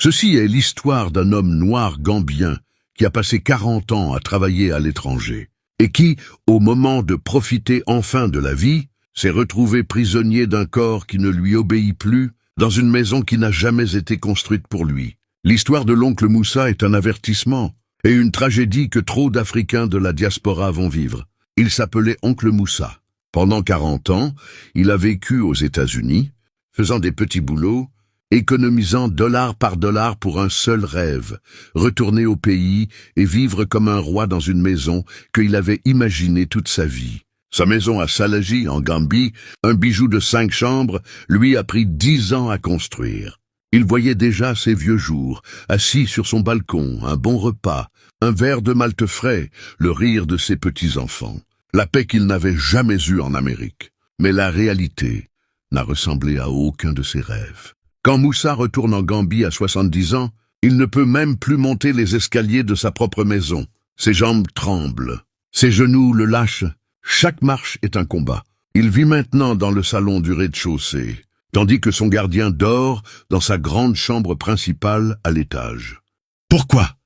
Ceci est l'histoire d'un homme noir gambien qui a passé 40 ans à travailler à l'étranger et qui, au moment de profiter enfin de la vie, s'est retrouvé prisonnier d'un corps qui ne lui obéit plus dans une maison qui n'a jamais été construite pour lui. L'histoire de l'oncle Moussa est un avertissement et une tragédie que trop d'Africains de la diaspora vont vivre. Il s'appelait oncle Moussa. Pendant 40 ans, il a vécu aux États-Unis, faisant des petits boulots, économisant dollar par dollar pour un seul rêve, retourner au pays et vivre comme un roi dans une maison qu'il avait imaginée toute sa vie. Sa maison à Salagie, en Gambie, un bijou de 5 chambres, lui a pris 10 ans à construire. Il voyait déjà ses vieux jours, assis sur son balcon, un bon repas, un verre de malt frais, le rire de ses petits-enfants, la paix qu'il n'avait jamais eue en Amérique. Mais la réalité n'a ressemblé à aucun de ses rêves. Quand Moussa retourne en Gambie à 70 ans, il ne peut même plus monter les escaliers de sa propre maison. Ses jambes tremblent, ses genoux le lâchent. Chaque marche est un combat. Il vit maintenant dans le salon du rez-de-chaussée, tandis que son gardien dort dans sa grande chambre principale à l'étage. Pourquoi?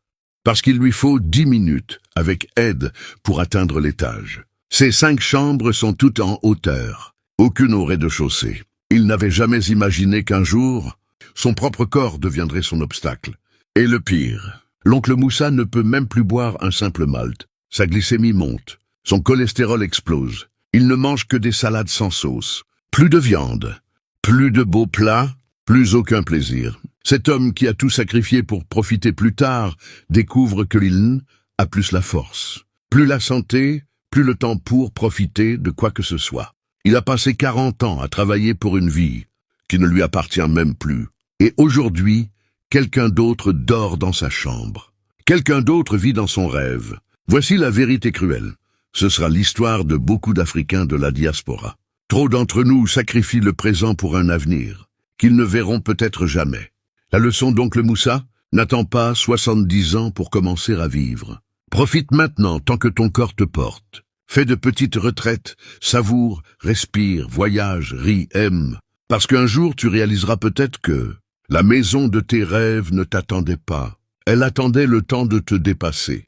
Parce qu'il lui faut 10 minutes, avec aide, pour atteindre l'étage. Ces 5 chambres sont toutes en hauteur, aucune au rez-de-chaussée. Il n'avait jamais imaginé qu'un jour, son propre corps deviendrait son obstacle. Et le pire, l'oncle Moussa ne peut même plus boire un simple malt. Sa glycémie monte, son cholestérol explose. Il ne mange que des salades sans sauce. Plus de viande, plus de beaux plats, plus aucun plaisir. Cet homme qui a tout sacrifié pour profiter plus tard découvre que l'il a plus la force, plus la santé, plus le temps pour profiter de quoi que ce soit. Il a passé 40 ans à travailler pour une vie qui ne lui appartient même plus. Et aujourd'hui, quelqu'un d'autre dort dans sa chambre. Quelqu'un d'autre vit dans son rêve. Voici la vérité cruelle. Ce sera l'histoire de beaucoup d'Africains de la diaspora. Trop d'entre nous sacrifient le présent pour un avenir qu'ils ne verront peut-être jamais. La leçon d'oncle Moussa: n'attends pas 70 ans pour commencer à vivre. Profite maintenant tant que ton corps te porte. Fais de petites retraites, savoure, respire, voyage, ris, aime. Parce qu'un jour tu réaliseras peut-être que la maison de tes rêves ne t'attendait pas. Elle attendait le temps de te dépasser.